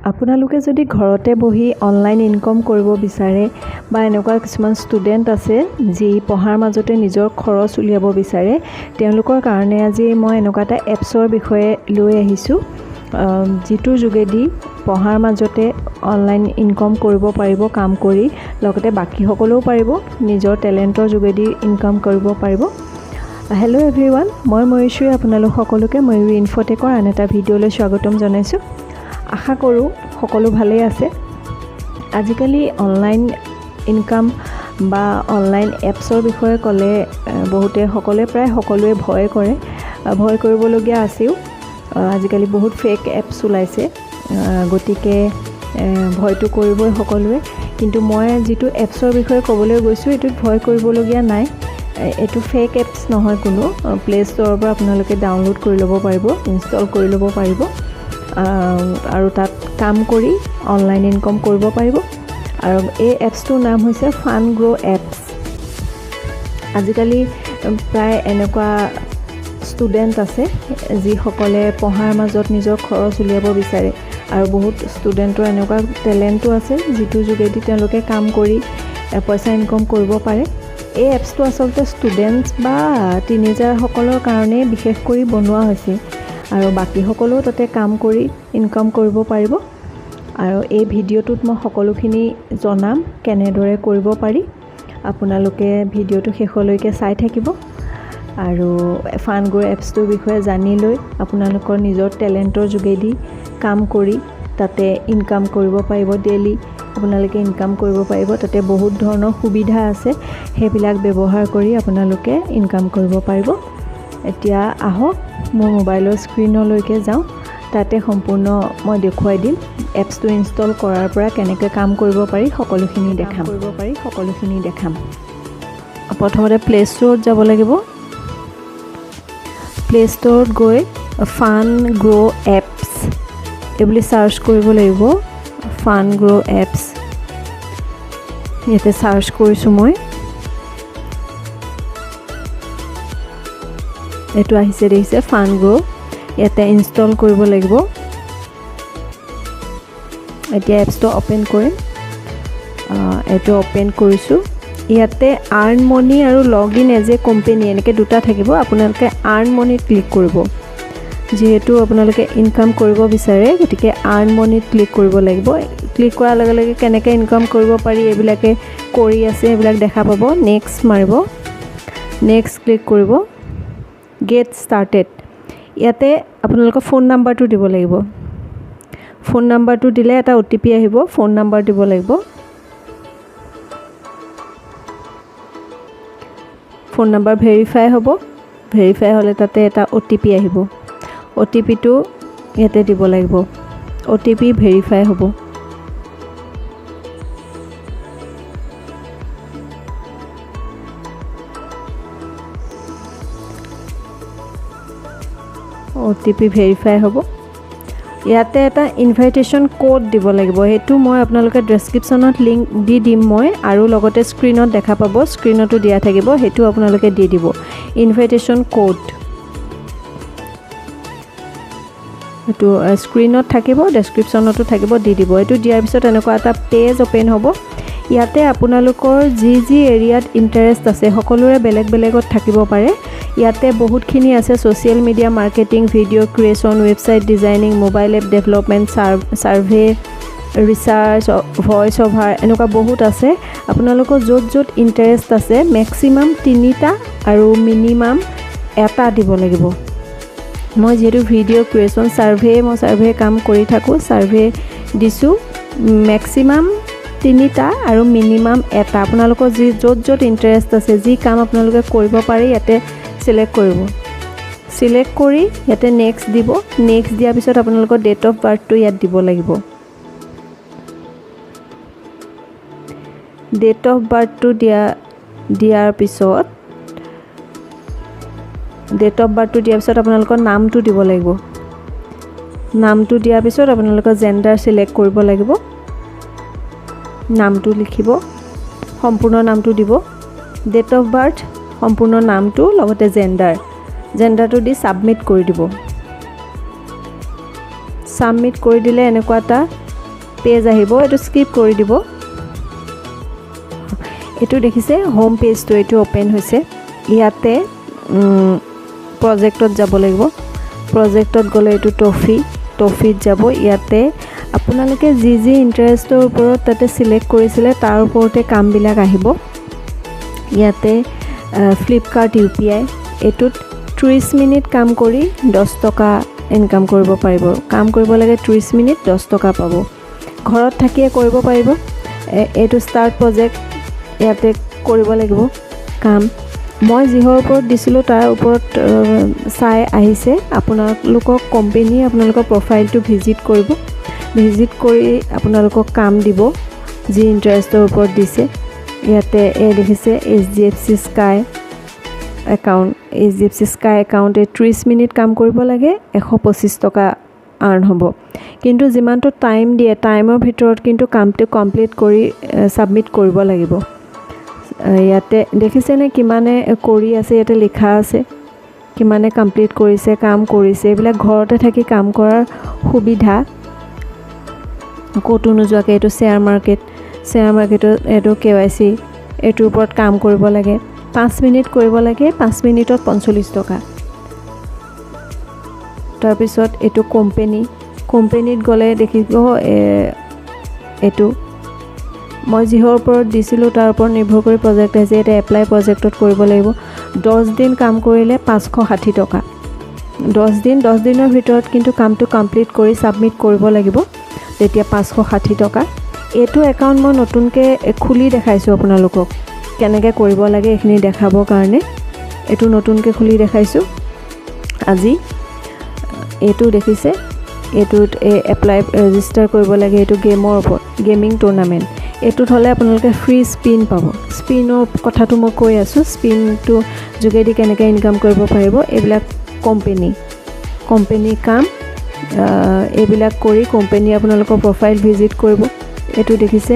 আপোনালোকে যদি ঘৰতে বহি অনলাইন ইনকম কৰিব বিচাৰে বা এনেকুৱা কিছুমান ষ্টুডেণ্ট আছে যি পঢ়াৰ মাজতে নিজৰ খৰচ উলিয়াব বিচাৰে তেওঁলোকৰ কাৰণে আজি মই এনেকুৱা এটা এপছৰ বিষয়ে লৈ আহিছোঁ যিটোৰ যোগেদি পঢ়াৰ মাজতে অনলাইন ইনকম কৰিব পাৰিব কাম কৰি লগতে বাকি সকলেও পাৰিব নিজৰ টেলেণ্টৰ যোগেদি ইনকম কৰিব পাৰিব। হেল্ল' এভৰিৱান, মই ময়ূৰী আপোনালোক সকলোকে ময়ূৰী ইনফটেকৰ আন এটা ভিডিঅ'লৈ স্বাগতম জনাইছোঁ। আশা কৰোঁ সকলো ভালেই আছে। আজিকালি অনলাইন ইনকাম বা অনলাইন এপছৰ বিষয়ে ক'লে সকলোৱে ভয় কৰে। ভয় কৰিবলগীয়া আছেও। আজিকালি বহুত ফেক এপছ ওলাইছে, গতিকে ভয়টো কৰিবই সকলোৱে। কিন্তু মই যিটো এপছৰ বিষয়ে ক'বলৈ গৈছোঁ এইটোত ভয় কৰিবলগীয়া নাই। এইটো ফেক এপছ নহয়, কোনো প্লে ষ্ট'ৰৰ পৰা আপোনালোকে ডাউনলোড কৰি ল'ব পাৰিব, ইনষ্টল কৰি ল'ব পাৰিব আৰু তাত কাম কৰি অনলাইন ইনকম কৰিব পাৰিব। আৰু এই এপছটোৰ নাম হৈছে fungrow এপছ। আজিকালি প্ৰায় এনেকুৱা ষ্টুডেণ্ট আছে যিসকলে পঢ়াৰ মাজত নিজৰ খৰচ উলিয়াব বিচাৰে আৰু বহুত ষ্টুডেণ্টৰ এনেকুৱা টেলেণ্টো আছে যিটোৰ যোগেদি তেওঁলোকে কাম কৰি পইচা ইনকম কৰিব পাৰে। এই এপছটো আচলতে ষ্টুডেণ্টছ বা টিনেজাৰসকলৰ কাৰণে বিশেষ কৰি বনোৱা হৈছে আৰু বাকী সকলেও তাতে কাম কৰি ইনকাম কৰিব পাৰিব। আৰু এই ভিডিঅ'টোত মই সকলোখিনি জনাম কেনেদৰে কৰিব পাৰি। আপোনালোকে ভিডিঅ'টো শেষলৈকে চাই থাকিব আৰু fungrow এপছটোৰ বিষয়ে জানি লৈ আপোনালোকৰ নিজৰ টেলেণ্টৰ যোগেদি কাম কৰি তাতে ইনকাম কৰিব পাৰিব। ডেইলি আপোনালোকে ইনকাম কৰিব পাৰিব। তাতে বহুত ধৰণৰ সুবিধা আছে, সেইবিলাক ব্যৱহাৰ কৰি আপোনালোকে ইনকাম কৰিব পাৰিব। এতিয়া আহক মোৰ মোবাইলৰ স্ক্ৰীনলৈকে যাওঁ, তাতে সম্পূৰ্ণ মই দেখুৱাই দিম এপছটো ইনষ্টল কৰাৰ পৰা কেনেকৈ কাম কৰিব পাৰি সকলোখিনি দেখাম। প্ৰথমতে প্লে ষ্ট'ৰত যাব লাগিব। প্লে ষ্ট'ৰত গৈ fungrow এপছ এই বুলি চাৰ্চ কৰিব লাগিব। fungrow এপছ ইয়াতে চাৰ্চ কৰিছোঁ মই। এইটো দেখিছে fungrow, ইয়াতে ইনষ্টল কৰিব লাগিব। এতিয়া এপছটো অ'পেন কৰিম। এইটো অ'পেন কৰিছোঁ। ইয়াতে আৰ্ণ মনি আৰু লগ ইন এজ এ কোম্পেনী এনেকৈ দুটা থাকিব। আপোনালোকে আৰ্ণ মনিত ক্লিক কৰিব। যিহেতু আপোনালোকে ইনকাম কৰিব বিচাৰে গতিকে আৰ্ণ মনিত ক্লিক কৰিব লাগিব। ক্লিক কৰাৰ লগে লগে কেনেকৈ ইনকাম কৰিব পাৰি এইবিলাকে কৰি আছে, এইবিলাক দেখা পাব। নেক্সট মাৰিব, নেক্সট ক্লিক কৰিব। গেট ষ্টাৰ্টেড, ইয়াতে আপোনালোকৰ ফোন নাম্বাৰটো দিব লাগিব। ফোন নাম্বাৰটো দিলে এটা OTP আহিব, ফোন নাম্বাৰ দিব লাগিব। ফোন নাম্বাৰ ভেৰিফাই হ'ব। ভেৰিফাই হ'লে তাতে এটা OTP আহিব। OTPটো ইয়াতে দিব লাগিব। OTP ভেৰিফাই হ'ব। OTP ভেৰিফাই হ'ব। ইয়াতে এটা ইনভাইটেশ্যন কোড দিব লাগিব। সেইটো মই আপোনালোকে ডেছক্ৰিপশ্যনত লিংক দি দিম মই, আৰু লগতে স্ক্ৰীনত দেখা পাব, স্ক্ৰীনতো দিয়া থাকিব, সেইটো আপোনালোকে দি দিব। ইনভাইটেশ্যন কোড এইটো স্ক্ৰীনত থাকিব, ডেছক্ৰিপশ্যনতো থাকিব, দি দিব। এইটো দিয়াৰ পিছত এনেকুৱা এটা পেজ অ'পেন হ'ব। ইয়াতে আপোনালোকৰ যি এৰিয়াত ইণ্টাৰেষ্ট আছে সকলোৰে বেলেগত থাকিব পাৰে। ইয়াতে বহুতখিনি আছে, social media marketing, video' creation, website designing, mobile app development, survey, research, voice over, এনেকুৱা বহুত আছে। আপোনালোকৰ য'ত ইণ্টাৰেষ্ট আছে মেক্সিমাম 3টা আৰু মিনিমাম 1টা দিব লাগিব। মই যিহেতু ভিডিঅ' ক্ৰিয়েশ্যন, ছাৰ্ভে কাম কৰি থাকোঁ, ছাৰ্ভে দিছোঁ। মেক্সিমাম 3টা আৰু মিনিমাম 1টা। আপোনালোকৰ য'ত ইণ্টাৰেষ্ট আছে, যি কাম আপোনালোকে কৰিব পাৰে ইয়াতে চিলেক্ট কৰিব। চিলেক্ট কৰি ইয়াতে নেক্সট দিব। নেক্সট দিয়াৰ পিছত আপোনালোকৰ ডেট অফ বাৰ্থটো ইয়াত দিব লাগিব। ডেট অফ বাৰ্থটো দিয়াৰ পিছত আপোনালোকৰ নামটো দিব লাগিব। নামটো দিয়াৰ পিছত আপোনালোকৰ জেণ্ডাৰ চিলেক্ট কৰিব লাগিব। নামটো লিখিব, সম্পূৰ্ণ নামটো দিব। ডেট অফ বাৰ্থ, সম্পূৰ্ণ নামটো, লগতে জেণ্ডাৰটো দি ছাবমিট কৰি দিব। ছাবমিট কৰি দিলে এনেকুৱা এটা পেজ আহিব, এইটো স্কিপ কৰি দিব। এইটো দেখিছে হোম পেজটো এইটো ওপেন হৈছে। ইয়াতে প্ৰজেক্টত যাব লাগিব। প্ৰজেক্টত গ'লে এইটো টফিত যাব। ইয়াতে আপোনালোকে যি ইণ্টাৰেষ্টৰ ওপৰত তাতে চিলেক্ট কৰিছিলে তাৰ ওপৰতে কামবিলাক আহিব। ইয়াতে ফ্লিপকাৰ্ট UPI এইটোত 30 মিনিট কাম কৰি 10 টকা ইনকাম কৰিব পাৰিব। কাম কৰিব লাগে 30 মিনিট 10 টকা পাব। ঘৰত থাকিয়ে কৰিব পাৰিব। এইটো ষ্টাৰ্ট প্ৰজেক্ট, ইয়াতে কৰিব লাগিব কাম। মই যিহৰ ওপৰত দিছিলোঁ তাৰ ওপৰত চাই আহিছে। আপোনালোকক কোম্পানীয়ে আপোনালোকৰ প্ৰফাইলটো ভিজিট কৰিব। ভিজিট কৰি আপোনালোকক কাম দিব যি ইণ্টাৰেষ্টৰ ওপৰত দিছে। ইয়াতে দেখিছে HDFC Sky account. HDFC Sky একাউণ্টে 30 মিনিট কাম কৰিব লাগে, 125 টকা আৰ্ণ হ'ব। কিন্তু যিমানটো টাইম দিয়ে টাইমৰ ভিতৰত কিন্তু কামটো কমপ্লিট কৰি ছাবমিট কৰিব লাগিব। ইয়াতে দেখিছেনে কিমানে কৰি আছে, ইয়াতে লিখা আছে কিমানে কমপ্লিট কৰিছে, কাম কৰিছে। এইবিলাক ঘৰতে থাকি কাম কৰাৰ সুবিধা, ক'তো নোযোৱাকৈ। এইটো শ্বেয়াৰ মাৰ্কেটত এইটো KYC, এইটোৰ ওপৰত কাম কৰিব লাগে। 5 মিনিট কৰিব লাগে, 5 মিনিটত 45 টকা। তাৰপিছত এইটো কোম্পেনীত গ'লে দেখিব এইটো মই যিহৰ ওপৰত দিছিলোঁ তাৰ ওপৰত নিৰ্ভৰ কৰি প্ৰজেক্ট আহিছে। এতিয়া এপ্লাই প্ৰজেক্টত কৰিব লাগিব। 10 দিন কাম কৰিলে 560 টকা। 10 দিনৰ ভিতৰত কিন্তু কামটো কমপ্লিট কৰি ছাবমিট কৰিব লাগিব, তেতিয়া 560 টকা। এইটো একাউণ্ট মই নতুনকৈ খুলি দেখাইছোঁ আপোনালোকক কেনেকৈ কৰিব লাগে এইখিনি দেখাবৰ কাৰণে। এইটো নতুনকৈ খুলি দেখাইছোঁ আজি। এইটো দেখিছে, এইটোত এপ্লাই ৰেজিষ্টাৰ কৰিব লাগে। এইটো গেমৰ ওপৰত, গেমিং টুৰ্ণামেণ্ট। এইটোত হ'লে আপোনালোকে ফ্ৰী স্পিন পাব। স্পিনৰ কথাটো মই কৈ আছোঁ, স্পিনটো যোগেদি কেনেকৈ ইনকাম কৰিব পাৰিব। এইবিলাক কোম্পেনী কাম, এইবিলাক কৰি কোম্পেনী আপোনালোকৰ প্ৰফাইল ভিজিট কৰিব। এইটো দেখিছে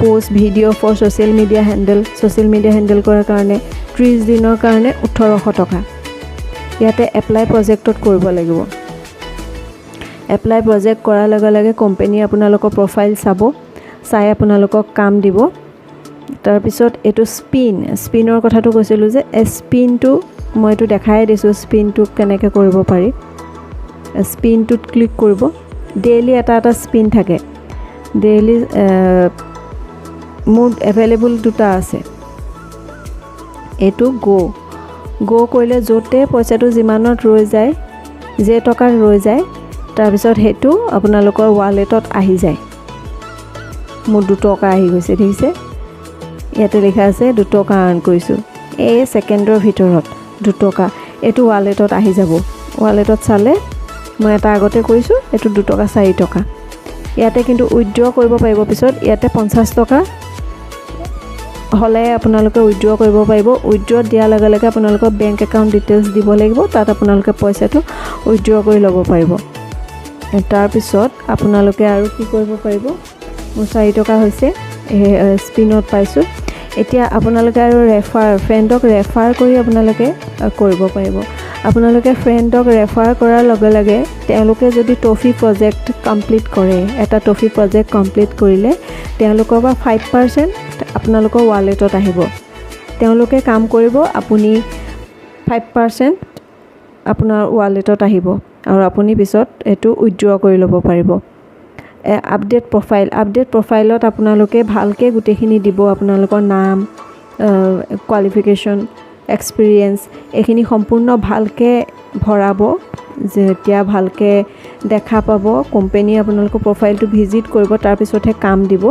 post video' for social media handle কৰাৰ কাৰণে 30 দিনৰ কাৰণে 1800 টকা। ইয়াতে এপ্লাই প্ৰজেক্টত কৰিব লাগিব। এপ্লাই প্ৰজেক্ট কৰাৰ লগে লগে কোম্পেনীয়ে আপোনালোকৰ প্ৰফাইল চাই আপোনালোকক কাম দিব। তাৰপিছত এইটো স্পিনৰ কথাটো কৈছিলোঁ যে স্পিনটো মই এইটো দেখাই দিছোঁ। স্পিনটো কেনেকৈ কৰিব পাৰি। স্পিনটোত ক্লিক কৰিব। ডেইলি এটা স্পিন থাকে। ডেইলি মোৰ এভেইলেবল 2টা আছে। এইটো গ' কৰিলে য'তে পইচাটো যিমানত ৰৈ যায়, যে টকাত ৰৈ যায়, তাৰপিছত সেইটো আপোনালোকৰ ৱালেটত আহি যায়। মোৰ 2 টকা আহি গৈছে, দেখিছে ইয়াতে লিখা আছে 2 টকা আৰ্ণ কৰিছোঁ। এই ছেকেণ্ডৰ ভিতৰত 2 টকা এইটো ৱালেটত আহি যাব। ৱালেটত চালে মই এটা আগতে কৰিছোঁ, এইটো 2 টকা 4 টকা। ইয়াতে কিন্তু উইথড্ৰ কৰিব পাৰিব পিছত। ইয়াতে 50 টকা হ'লে আপোনালোকে উইথড্ৰ কৰিব পাৰিব। উইথড্ৰ দিয়াৰ লগে লগে আপোনালোকৰ বেংক একাউণ্ট ডিটেইলছ দিব লাগিব। তাত আপোনালোকে পইচাটো উইথড্ৰ কৰি ল'ব পাৰিব। তাৰপিছত আপোনালোকে আৰু কি কৰিব পাৰিব। মোৰ 4 টকা হৈছে, স্পিনত পাইছোঁ। এতিয়া আপোনালোকে আৰু ফ্ৰেণ্ডক ৰেফাৰ কৰি আপোনালোকে কৰিব পাৰিব। আপোনালোকে ফ্ৰেণ্ডক ৰেফাৰ কৰাৰ লগে লগে তেওঁলোকে যদি টফি প্ৰজেক্ট কমপ্লিট কৰে, এটা টফি প্ৰজেক্ট কমপ্লিট কৰিলে তেওঁলোকৰ পৰা 5% আপোনালোকৰ ৱালেটত আহিব। তেওঁলোকে কাম কৰিব, আপুনি 5% আপোনাৰ ৱালেটত আহিব আৰু আপুনি পিছত এইটো উইথড্ৰ কৰি ল'ব পাৰিব। আপডেট প্ৰফাইলত আপোনালোকে ভালকৈ গোটেইখিনি দিব। আপোনালোকৰ নাম, কোৱালিফিকেশ্যন, এক্সপিৰিয়েঞ্চ এইখিনি সম্পূৰ্ণ ভালকৈ ভৰাব। যেতিয়া ভালকৈ দেখা পাব কোম্পেনীয়ে আপোনালোকৰ প্ৰফাইলটো ভিজিট কৰিব, তাৰপিছতহে কাম দিব।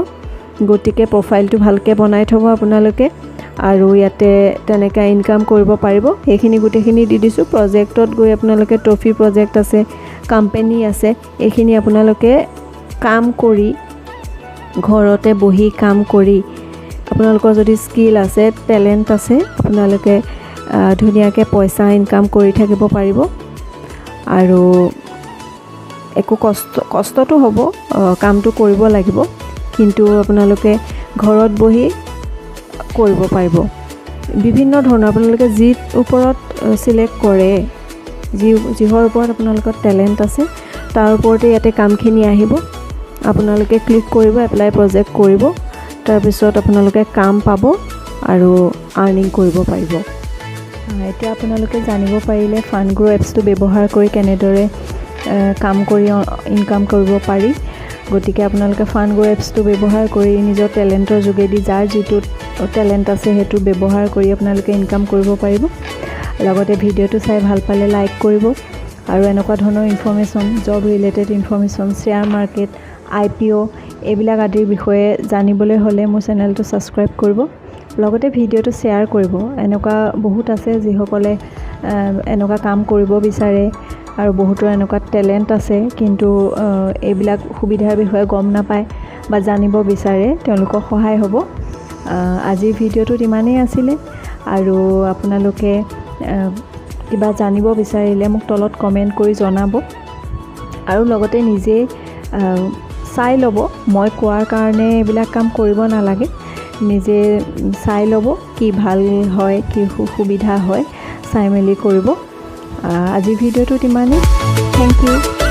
গতিকে প্ৰফাইলটো ভালকৈ বনাই থ'ব আপোনালোকে আৰু ইয়াতে তেনেকৈ ইনকাম কৰিব পাৰিব। সেইখিনি গোটেইখিনি দি দিছোঁ। প্ৰজেক্টত গৈ আপোনালোকে ট্ৰফি প্ৰজেক্ট আছে, কোম্পানী আছে, এইখিনি আপোনালোকে কাম কৰি ঘৰতে বহি কাম কৰি আপোনালোকৰ যদি স্কিল আছে, টেলেণ্ট আছে, আপোনালোকে ধুনীয়াকৈ পইচা ইনকাম কৰি থাকিব পাৰিব। আৰু একো কষ্টটো হ'ব, কামটো কৰিব লাগিব, কিন্তু আপোনালোকে ঘৰত বহি কৰিব পাৰিব। বিভিন্ন ধৰণৰ আপোনালোকে যি ওপৰত চিলেক্ট কৰে, যিহৰ ওপৰত আপোনালোকৰ টেলেণ্ট আছে তাৰ ওপৰতে ইয়াতে কামখিনি আহিব। আপোনালোকে ক্লিক কৰিব, এপ্লাই প্ৰজেক্ট কৰিব, তাৰপিছত আপোনালোকে কাম পাব আৰু আৰ্নিং কৰিব পাৰিব। এতিয়া আপোনালোকে জানিব পাৰিলে fungrow এপছটো ব্যৱহাৰ কৰি কেনেদৰে কাম কৰি ইনকাম কৰিব পাৰি। গতিকে আপোনালোকে fungrow এপছটো ব্যৱহাৰ কৰি নিজৰ টেলেণ্টৰ যোগেদি যাৰ যিটো টেলেণ্ট আছে সেইটো ব্যৱহাৰ কৰি আপোনালোকে ইনকাম কৰিব পাৰিব। লগতে ভিডিঅ'টো চাই ভাল পালে লাইক কৰিব আৰু এনেকুৱা ধৰণৰ information, job related information, share market, IPO এইবিলাক আদিৰ বিষয়ে জানিবলৈ হ'লে মোৰ চেনেলটো ছাবস্ক্ৰাইব কৰিব। লগতে ভিডিঅ'টো শ্বেয়াৰ কৰিব। এনেকুৱা বহুত আছে যিসকলে এনেকুৱা কাম কৰিব বিচাৰে আৰু বহুতৰ এনেকুৱা টেলেণ্ট আছে কিন্তু এইবিলাক সুবিধাৰ বিষয়ে গম নাপায় বা জানিব বিচাৰে, তেওঁলোকৰ সহায় হ'ব। আজিৰ ভিডিঅ'টোত ইমানেই আছিলে আৰু আপোনালোকে কিবা জানিব বিচাৰিলে মোক তলত কমেণ্ট কৰি জনাব আৰু লগতে নিজে চাই ল'ব। মই কোৱাৰ কাৰণে এইবিলাক কাম কৰিব নালাগে, নিজে চাই ল'ব কি ভাল হয়, কি সুবিধা হয়, চাই মেলি কৰিব। আজিৰ ভিডিঅ'টোত ইমানেই। Thank U.